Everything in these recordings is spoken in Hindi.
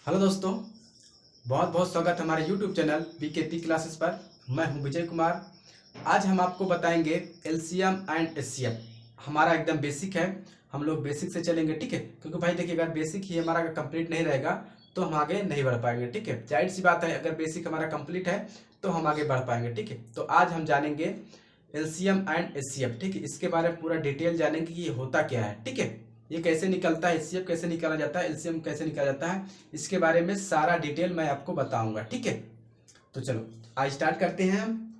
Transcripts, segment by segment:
हेलो दोस्तों, बहुत बहुत स्वागत है हमारे यूट्यूब चैनल बीकेपी क्लासेस पर। मैं हूं विजय कुमार। आज हम आपको बताएंगे एलसीएम एंड एचसीएफ। हमारा एकदम बेसिक है, हम लोग बेसिक से चलेंगे, ठीक है। क्योंकि भाई देखिए, अगर बेसिक ही हमारा कंप्लीट नहीं रहेगा तो हम आगे नहीं बढ़ पाएंगे, ठीक है। जाहिर सी बात है, अगर बेसिक हमारा कंप्लीट है तो हम आगे बढ़ पाएंगे, ठीक है। तो आज हम जानेंगे एलसीएम एंड एचसीएफ, ठीक है। इसके बारे में पूरा डिटेल जानेंगे कि ये होता क्या है, ठीक है। ये कैसे निकलता है, एचसीएफ कैसे निकाला जाता है, एलसीएम कैसे निकाला जाता है, इसके बारे में सारा डिटेल मैं आपको बताऊंगा, ठीक है। तो चलो आज स्टार्ट करते हैं। हम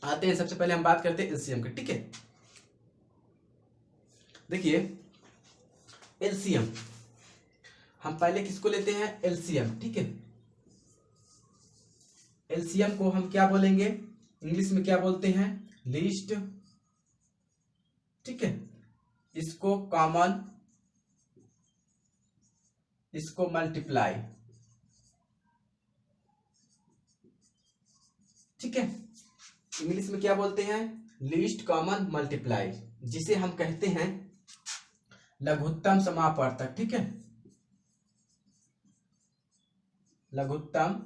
आते हैं, सबसे पहले हम बात करते हैं एलसीएम की, ठीक है। देखिए एलसीएम, हम पहले किसको लेते हैं, एलसीएम, ठीक है। एलसीएम को हम क्या बोलेंगे, इंग्लिश में क्या बोलते हैं, लीस्ट, ठीक है। इसको कॉमन, इसको मल्टीप्लाई, ठीक है। इंग्लिश में क्या बोलते हैं, लीस्ट कॉमन मल्टीप्लाई, जिसे हम कहते हैं लघुत्तम समापवर्तक, ठीक है। लघुत्तम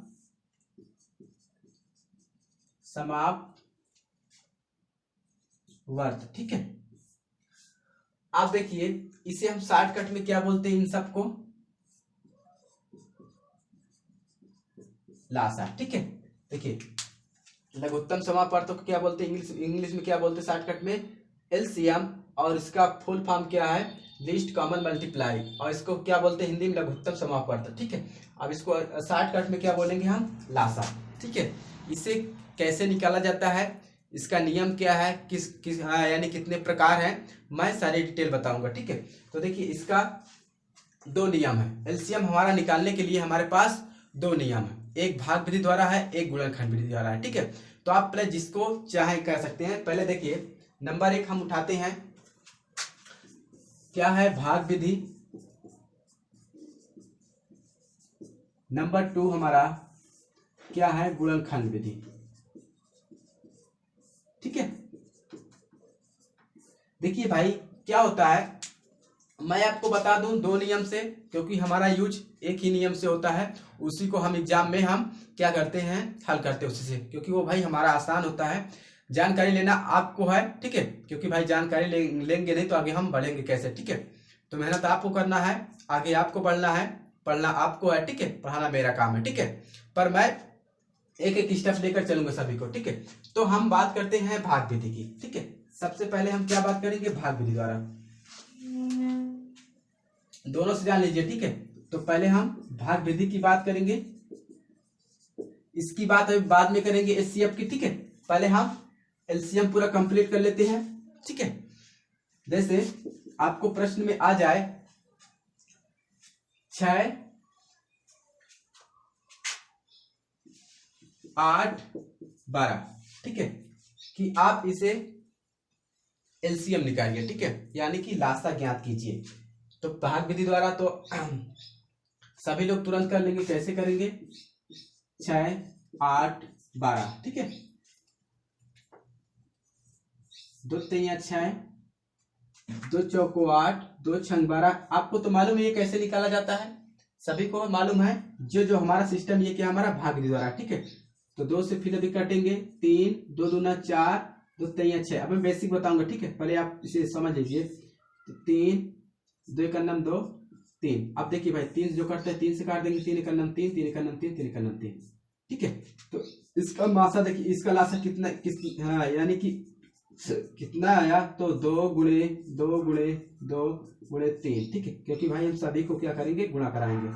समापवर्त, ठीक है। आप देखिए, इसे हम शॉर्टकट में क्या बोलते हैं, इन सबको लासा, ठीक है। देखिए लघुत्तम समापवर्तक को क्या बोलते हैं, इंग्लिश में क्या बोलते हैं शॉर्टकट में, एलसीएम, और इसका फुल फॉर्म क्या है, लीस्ट कॉमन मल्टीप्लाई, और इसको क्या बोलते हैं हिंदी में, लघुत्तम समापवर्तक, ठीक है। अब इसको शॉर्टकट में क्या बोलेंगे हम, लासा, ठीक है। इसे कैसे निकाला जाता है, इसका नियम क्या है, किस यानी कितने प्रकार हैं, मैं सारी डिटेल बताऊंगा, ठीक है। तो देखिए इसका दो नियम है। एलसीएम हमारा निकालने के लिए हमारे पास दो नियम है, एक भाग विधि द्वारा है, एक गुणनखंड विधि द्वारा है, ठीक है। तो आप पहले जिसको चाहे कर सकते हैं। पहले देखिए नंबर 1 हम उठाते हैं, क्या है, भाग विधि। नंबर 2 हमारा क्या है, गुणनखंड विधि, ठीक है। देखिए भाई क्या होता है, मैं आपको बता दूं दो नियम से, क्योंकि हमारा यूज एक ही नियम से होता है, उसी को हम एग्जाम में हम क्या करते हैं, हल करते हैं उसी से, क्योंकि वो भाई हमारा आसान होता है। जानकारी लेना आपको है, ठीक है, क्योंकि भाई जानकारी लेंगे नहीं तो आगे हम बढ़ेंगे कैसे, ठीक है। तो मेहनत आपको करना है, आगे आपको बढ़ना है, पढ़ना आपको है, ठीक है, पढ़ाना मेरा काम है, ठीक है। पर मैं एक एक स्टेप लेकर चलूंगा सभी को, ठीक है। तो हम बात करते हैं भाग विधि की, ठीक है। सबसे पहले हम क्या बात करेंगे, भाग विधि द्वारा, दोनों से जान लीजिए, ठीक है। तो पहले हम भाग विधि की बात करेंगे, इसकी बात अभी बाद में करेंगे, एचसीएफ की, ठीक है। पहले हम एलसीएम पूरा कंप्लीट कर लेते हैं, ठीक है। जैसे आपको प्रश्न में आ जाए 6, 8, 12, ठीक है, कि आप इसे एलसीएम निकालिए, ठीक है, यानी कि लासा ज्ञात कीजिए। तो भाग विधि द्वारा तो सभी लोग तुरंत कर लेंगे, कैसे करेंगे, 6, 8, 12, ठीक है, 2 तिया 6, 2 चौको 8, 2 छंग 12। आपको तो मालूम है ये कैसे निकाला जाता है, सभी को मालूम है। जो हमारा सिस्टम ये क्या, हमारा भाग विधि द्वारा, ठीक है। तो 2 से फिर अभी काटेंगे, 3, 2 दूना 4, 2 तिया 6। अब मैं बेसिक बताऊंगा, ठीक है, पहले आप इसे समझ लीजिए। 3, 2 एक 2, 3। अब देखिए भाई 3 जो करते हैं 3 से काट देंगे, 3 एक 3, 3 एक 3, 3 एक 3, ठीक है। तो इसका मासा देखिए, इसका लासा कितना, हाँ, यानी कि कितना आया, तो 2 गुणे 2 गुणे 2 गुणे 3, ठीक है, क्योंकि भाई हम सभी को क्या करेंगे, गुणा कराएंगे।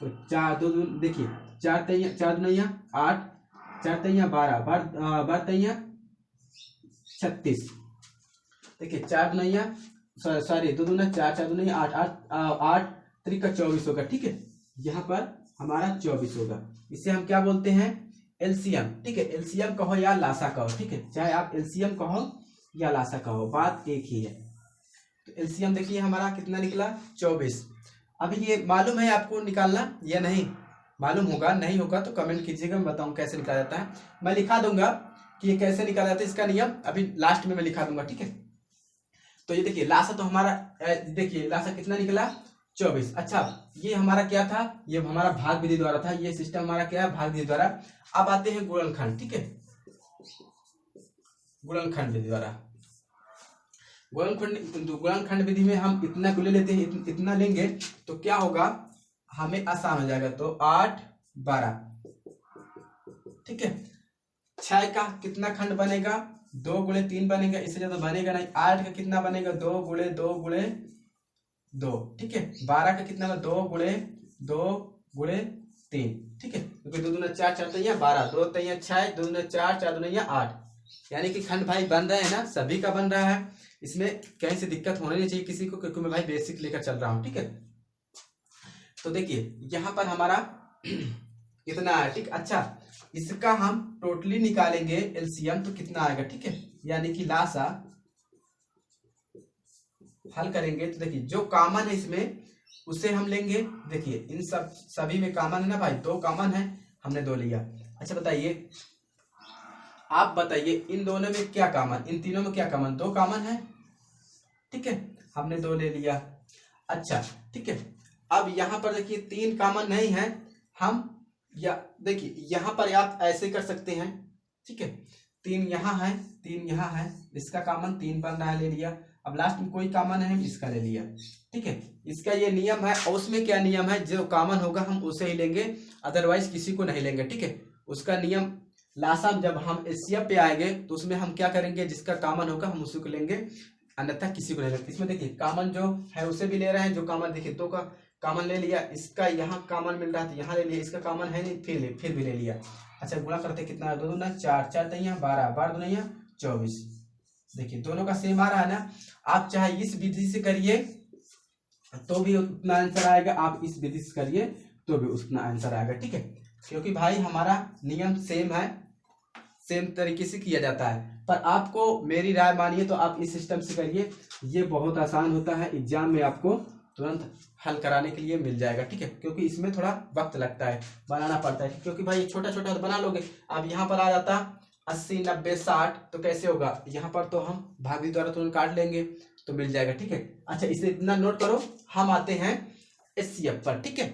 तो 4 2 देखिए, 4 तिया 4 दूना 8, 4 तिया 12, 12 तिया 36, देखिए 4 दूना सॉरी 2 दूना 4, 4 दूना 8, 8 3 24 होगा, ठीक है। यहाँ पर हमारा 24 होगा। इसे हम क्या बोलते हैं, एलसीएम, ठीक है। एलसीएम कहो या लासा कहो, ठीक है, चाहे आप एलसीएम कहो या लासा कहो, बात एक ही है। तो एलसीएम देखिए हमारा कितना निकला, 24। अभी ये मालूम है आपको निकालना या नहीं, मालूम होगा, नहीं होगा तो कमेंट कीजिएगा, मैं बताऊं कैसे निकाला जाता है। मैं लिखा दूंगा कि ये कैसे निकाला जाता है, इसका नियम अभी लास्ट में मैं लिखा दूंगा, ठीक है। तो ये देखिए लासा तो हमारा, देखिए लासा कितना निकला, 24। अच्छा, ये हमारा क्या था, ये हमारा भाग विधि द्वारा था, ये सिस्टम हमारा क्या है, भाग विधि द्वारा। अब आते हैं गुणनखंड, ठीक है, गुणनखंड विधि द्वारा। गुणनखंड विधि में हम इतना को ले लेते हैं, इतना लेंगे तो क्या होगा, हमें आसान हो जाएगा। तो 8 12, ठीक है। 6 का कितना खंड बनेगा, 2 गुणे 3 बनेगा, इससे ज्यादा बनेगा नहीं। 8 का कितना बनेगा, 2 गुणे 2 गुणे 2, ठीक है। 12 का कितना, 2 गुणे 2 गुणे 3, ठीक है, क्योंकि 2 दूना 4, 4 तैया 12, 2 तैया 6, 2 दूना 4, 4 दूना 8, यानी कि खंड भाई बन रहे हैं ना, सभी का बन रहा है। इसमें कहीं से दिक्कत होनी नहीं चाहिए किसी को, क्योंकि मैं भाई बेसिक लेकर चल रहा हूँ, ठीक है। तो देखिए यहाँ पर हमारा इतना है, ठीक। अच्छा, इसका हम टोटली निकालेंगे एलसीएम तो कितना आएगा, ठीक है, यानी कि लासा हल करेंगे तो देखिए जो कॉमन है इसमें उसे हम लेंगे। देखिए इन सब सभी में कॉमन है ना भाई, 2 कॉमन है, हमने 2 लिया। अच्छा बताइए, आप बताइए इन दोनों में क्या कॉमन, इन तीनों में क्या कॉमन, 2 कॉमन है, ठीक है, हमने 2 ले लिया। अच्छा ठीक है, अब यहाँ पर देखिए 3 कॉमन नहीं है, हम या देखिए यहाँ पर आप ऐसे कर सकते हैं, ठीक है। 3 यहाँ है, 3 यहाँ है, इसका कॉमन 3 बन रहा है, ले लिया। अब लास्ट में कोई कॉमन है, इसका ले लिया, ठीक है। इसका ये नियम है, और उसमें क्या नियम है, जो कॉमन होगा हम उसे ही लेंगे, अदरवाइज किसी को नहीं लेंगे, ठीक है। उसका नियम लास्ट जब हम एचसीएफ पे आएंगे तो उसमें हम क्या करेंगे, जिसका कॉमन होगा हम उसी को लेंगे, अन्यथा किसी को नहीं लेंगे। इसमें देखिए कॉमन जो है उसे भी ले रहे हैं, जो कॉमन देखिए 2 का कॉमन ले लिया, इसका यहाँ कॉमन मिल रहा था, यहाँ ले लिया, इसका कॉमन है नहीं, फिर भी ले लिया। अच्छा गुणा करते कितना है, 2 दूना 4, 4 तैया 12, 12 दूना 24। देखिए दोनों का सेम आ रहा है ना। आप चाहे इस विधि से करिए तो भी उतना आंसर आएगा, आप इस विधि से करिए तो भी उतना आंसर आएगा, ठीक है, क्योंकि भाई हमारा नियम सेम है, सेम तरीके से किया जाता है। पर आपको मेरी राय मानिए तो आप इस सिस्टम से करिए, ये बहुत आसान होता है, एग्जाम में आपको तुरंत हल कराने के लिए मिल जाएगा, ठीक है, क्योंकि इसमें थोड़ा वक्त लगता है, बनाना पड़ता है, क्योंकि भाई छोटा छोटा तो बना लोगे। अब यहाँ पर आ जाता 80 90 60, तो कैसे होगा, यहाँ पर तो हम भागी द्वारा तुरंत काट लेंगे तो मिल जाएगा, ठीक है। अच्छा इसे इतना नोट करो, हम आते हैं एचसीएफ पर, ठीक है।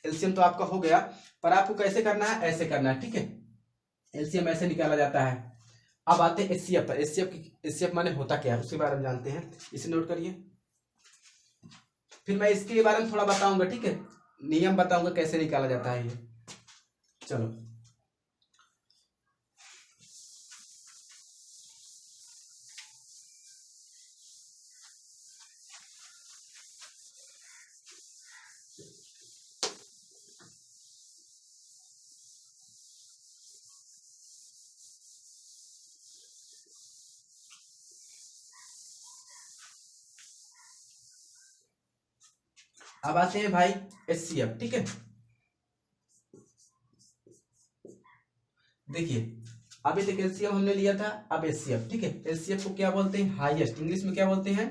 एलसीएम तो आपका हो गया, पर आपको कैसे करना है, ऐसे करना है, ठीक है। एलसीएम ऐसे निकाला जाता है। अब आते हैं एचसीएफ पर। एचसीएफ माने होता क्या है उसके बारे में जानते हैं, इसे नोट करिए, फिर मैं इसके बारे में थोड़ा बताऊंगा, ठीक है, नियम बताऊंगा कैसे निकाला जाता है ये। चलो अब आते हैं भाई एचसीएफ, ठीक है। देखिए अभी तक एलसीएफ हमने लिया था, अब एचसीएफ, ठीक है। एचसीएफ को क्या बोलते हैं, हाईएस्ट, इंग्लिश में क्या बोलते हैं,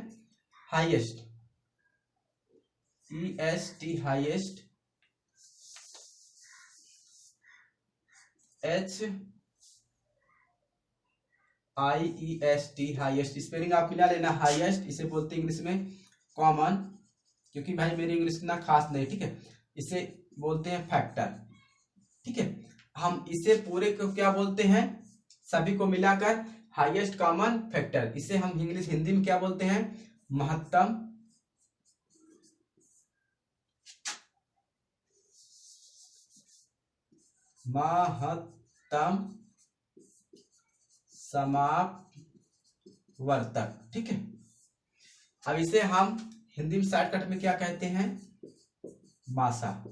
highest, EST highest, HIEST highest, spelling आप मिला लेना, हाईएस्ट इसे बोलते हैं इंग्लिश में कॉमन, क्योंकि भाई मेरी इंग्लिश इतना खास नहीं, ठीक है। इसे बोलते हैं फैक्टर, ठीक है। हम इसे पूरे को क्या बोलते हैं, सभी को मिलाकर हाईएस्ट कॉमन फैक्टर, इसे हम इंग्लिश हिंदी में क्या बोलते हैं, महत्तम समापवर्तक, ठीक है। अब इसे हम हिंदी में शॉर्टकट में क्या कहते हैं, मासा,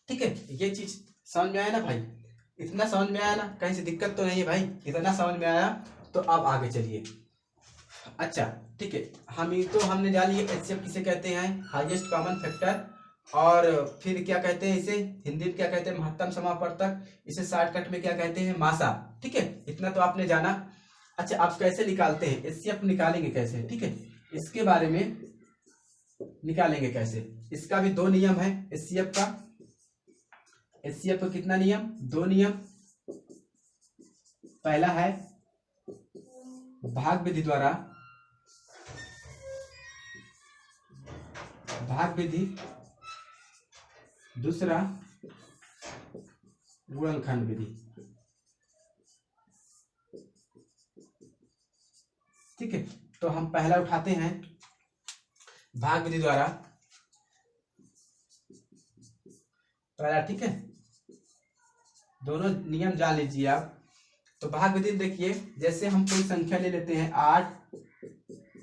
ठीक है। ये चीज समझ में आया ना भाई, इतना समझ में आया ना, कहीं से दिक्कत तो नहीं है भाई, इतना समझ में आया तो अब आगे चलिए। अच्छा ठीक है, हमने जान लिया एचसीएफ किसे कहते हैं, हाईएस्ट कॉमन फैक्टर, और फिर क्या कहते हैं इसे, हिंदी में क्या कहते हैं, महत्तम समापवर्तक, इसे शॉर्टकट में क्या कहते हैं, मासा, ठीक है। इतना तो आपने जाना। अच्छा आप कैसे निकालते हैं एचसीएफ, निकालेंगे कैसे, ठीक है, इसके बारे में निकालेंगे कैसे, इसका भी 2 नियम है एचसीएफ का। एचसीएफ का कितना नियम, 2 नियम। पहला है भाग विधि द्वारा, भाग विधि, दूसरा गुणनखंड विधि। ठीक है, तो हम पहला उठाते हैं भाग विधि द्वारा पहला। ठीक है, दोनों नियम जान लीजिए आप। तो भाग विधि देखिए, जैसे हम कोई संख्या ले लेते हैं 8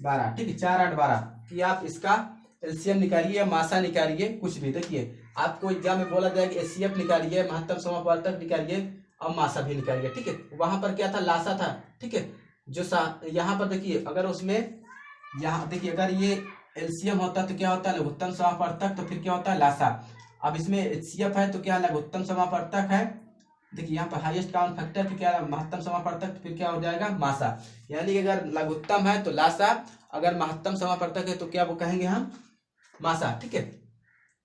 12, ठीक है, 4 8 12 कि आप इसका एलसीएम निकालिए या मासा निकालिए, कुछ भी। देखिए आपको एग्जाम में बोला जाएगा एचसीएफ निकालिए, महत्तम समापवर्तक निकालिए और मासा भी निकालिए। ठीक है, वहां पर क्या था, लासा था। ठीक है, जो यहाँ पर देखिए, अगर उसमें यहाँ देखिए अगर ये एलसीएम होता तो क्या होता है, लघुत्तम समापवर्तक, तो फिर क्या होता है, लासा। अब इसमें एचसीएफ है तो क्या लघुत्तम समापवर्तक है। देखिए यहाँ पर हाईएस्ट कॉमन फैक्टर, फिर क्या महत्तम समापवर्तक, तो फिर क्या हो जाएगा, मासा। यानी कि अगर लघुत्तम है तो लासा, अगर महत्तम समापवर्तक है तो क्या वो कहेंगे हम, मासा। ठीक है,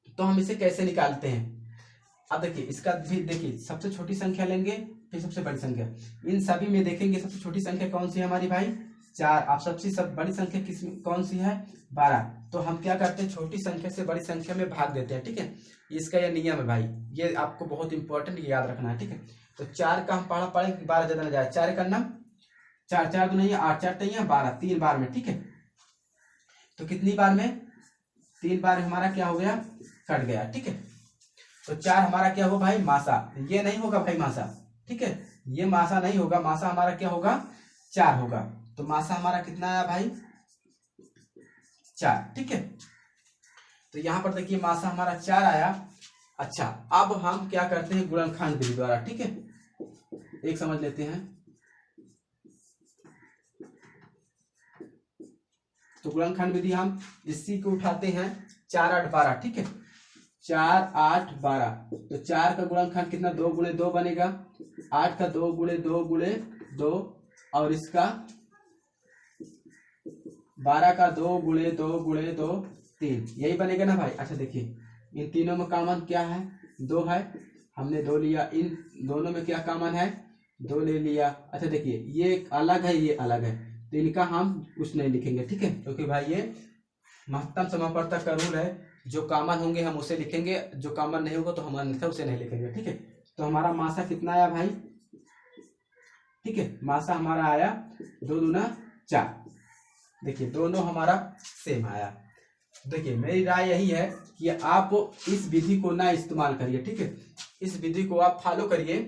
तो हम इसे कैसे निकालते हैं। अब देखिए इसका भी देखिए, सबसे छोटी संख्या लेंगे फिर सबसे बड़ी संख्या। इन सभी में देखेंगे सबसे छोटी संख्या कौन सी है हमारी भाई, 4। अब सब बड़ी संख्या कौन सी है, 12। तो हम क्या करते हैं, छोटी संख्या से बड़ी संख्या में भाग देते हैं। ठीक है, इसका यह नियम है भाई, ये आपको बहुत इंपॉर्टेंट याद रखना है। ठीक है, तो 4 का हम पढ़ेंगे कि 12 ज्यादा न जाए, 4 का नाम 4 4 तो नहीं है, 8 4 नहीं है 12, 3 बार में। ठीक है, तो कितनी बार में, 3 बार हमारा क्या हो गया, कट गया। ठीक है, तो 4 हमारा क्या होगा भाई, मासा। ये नहीं होगा भाई मासा। ठीक है, ये मासा नहीं होगा, मासा हमारा क्या होगा, 4 होगा। तो मासा हमारा कितना आया भाई, 4। ठीक है, तो यहां पर देखिए मासा हमारा 4 आया। अच्छा, अब हम क्या करते हैं, गुणनखंड विधि द्वारा। ठीक है, एक समझ लेते हैं। तो गुणनखंड विधि हम इसी को उठाते हैं, 4 8 12। ठीक है, 4 8 12। तो 4 का गुणनखंड कितना, 2 गुणे 2 बनेगा। 8 का 2 गुणे 2 गुणे 2, और इसका 12 का 2 गुणे 2 गुणे 2 3, यही बनेगा ना भाई। अच्छा देखिए, इन तीनों में कॉमन क्या है, 2 है, हमने 2 लिया। इन दोनों में क्या कॉमन है, 2 ले लिया। अच्छा देखिए, ये अलग है, ये अलग है, तो इनका हम कुछ नहीं लिखेंगे। ठीक है, क्योंकि भाई ये महत्तम समापवर्तक का रूल है, जो कॉमन होंगे हम उसे लिखेंगे, जो कॉमन नहीं होगा तो हम अन्यथा उसे नहीं लिखेंगे। ठीक है, तो हमारा मासा कितना आया भाई, ठीक है, मासा हमारा आया 2 दूना 4। देखिए दोनों हमारा सेम आया। देखिए मेरी राय यही है कि आप इस विधि को ना इस्तेमाल करिए। ठीक है, इस विधि को आप फॉलो करिए,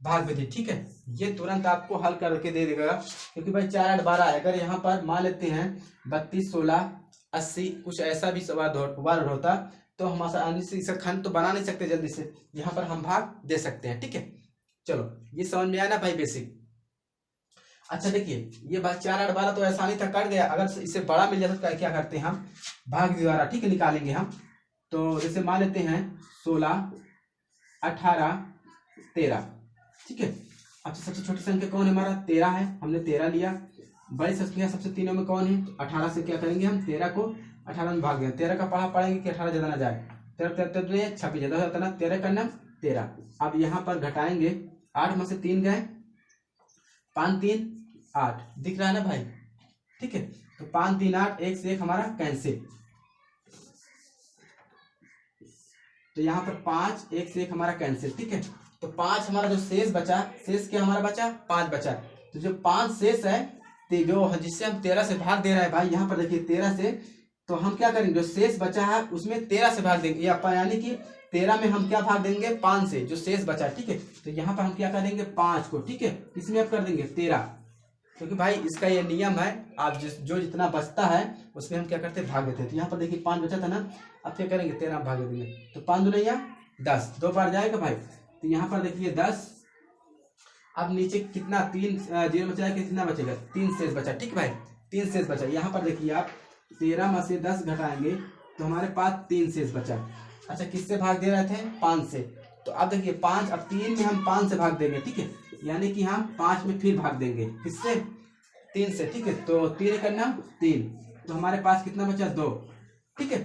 भाग विधि। ठीक है, ये तुरंत आपको हल करके दे देगा, क्योंकि भाई 4 8 12 है। अगर यहाँ पर मान लेते हैं 32 16 80 कुछ ऐसा भी सवाल होता तो हम आसानी से इसका खंड तो बना नहीं सकते जल्दी से, यहाँ पर हम भाग दे सकते हैं। ठीक है, चलो ये समझ में आया ना भाई, बेसिक। अच्छा देखिए, ये भाई 4 8 12 तो आसानी था, कट गया। अगर इसे बड़ा मिल जाता तो क्या करते हैं हम, भाग द्वारा। ठीक है, निकालेंगे हम। तो जैसे मान लेते हैं 16 18 13। ठीक है, अब सबसे छोटी संख्या कौन है हमारा, 13 है, हमने 13 लिया। बड़ी संख्या सबसे तीनों में कौन है, 18 से क्या करेंगे हम, 13 को 18 में भाग देंगे। 13 का पढ़ेंगे कि 18 ज्यादा ना जाए, 13 26 ज्यादा होता ना, 13 का नाम 13। अब यहाँ पर घटाएंगे, 8 में से 3 गए, 5 3 8, दिख रहा है ना भाई। ठीक है, तो 5 3 8, 1 से 1 हमारा कैंसिल। तो यहाँ पर 5 1 से 1 हमारा कैंसिल। ठीक है, तो 5 हमारा जो शेष बचा, शेष क्या हमारा बचा, 5 बचा। तो जो 5 शेष है, तो जो जिससे हम 13 से भाग दे रहे हैं भाई, यहाँ पर देखिए 13 से, तो हम क्या करेंगे, जो शेष बचा है उसमें 13 से भाग देंगे, यानी कि 13 में हम क्या भाग देंगे, 5 से, जो शेष बचा है। ठीक है, तो यहाँ पर हम क्या करेंगे, 5 को, ठीक है, इसमें आप कर देंगे 13, क्योंकि भाई इसका ये नियम है, आप जो जितना बचता है उसमें हम क्या करते हैं, भाग देते हैं। तो यहाँ पर देखिए 5 बचा था ना, अब क्या करेंगे, 13 भाग देंगे। तो 5 दूनी 10, 2 बार जाएगा भाई। तो यहाँ पर देखिए 10, अब नीचे कितना, 3 0 बचा है, कितना बचेगा, 3 शेष बचा। ठीक भाई, 3 शेष बचा। यहाँ पर देखिए आप 13 में से 10 घटाएंगे तो हमारे पास 3 शेष बचा। अच्छा, किससे भाग दे रहे थे, 5 से। तो अब देखिए 5, अब 3 में हम 5 से भाग देंगे। ठीक है, यानी कि हम 5 में फिर भाग देंगे, किससे, 3 से। ठीक है, तो 3 करना 3, तो हमारे पास कितना बचा, 2। ठीक है,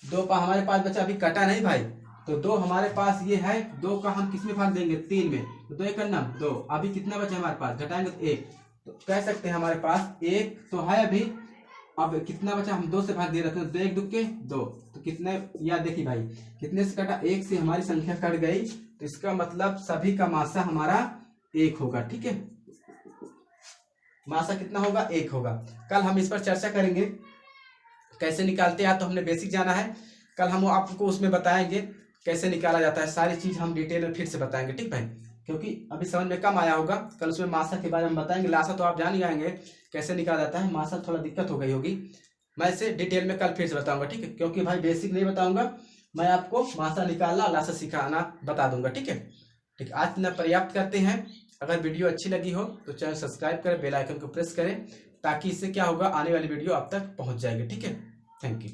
2 का हमारे पास बचा, अभी कटा नहीं भाई, तो 2 हमारे पास ये है, 2 का हम किस में भाग देंगे, 3 में। तो 2 करना 2, अभी कितना बचा हमारे पास, घटाएंगे तो 1। तो कह सकते हैं हमारे पास 1 तो है अभी, अब कितना बचा, हम 2 से भाग दे रहे थे, 2 1 2 के 2, तो कितने, या देखिए भाई कितने से कटा, 1 से हमारी संख्या कट गई, तो इसका मतलब सभी का मासा हमारा 1 होगा। ठीक है, मासा कितना होगा, 1 होगा। कल हम इस पर चर्चा करेंगे कैसे निकालते हैं, तो हमने बेसिक जाना है, कल हम आपको उसमें बताएंगे कैसे निकाला जाता है, सारी चीज हम डिटेल में फिर से बताएंगे। ठीक भाई, क्योंकि अभी समझ में कम आया होगा, कल उसमें मासा के बारे में बताएंगे। लासा तो आप जान ही आएंगे कैसे निकाला जाता है, मासा थोड़ा दिक्कत हो गई होगी, मैं इसे डिटेल में कल फिर से बताऊंगा। ठीक है, क्योंकि भाई बेसिक नहीं बताऊंगा, मैं आपको मासा निकालना, लासा सिखाना बता दूंगा। ठीक है, ठीक, आज इतना पर्याप्त करते हैं। अगर वीडियो अच्छी लगी हो तो चैनल सब्सक्राइब करें, बेल आइकन को प्रेस करें, ताकि इससे क्या होगा, आने वाली वीडियो आप तक पहुंच जाएगी। ठीक है, थैंक यू।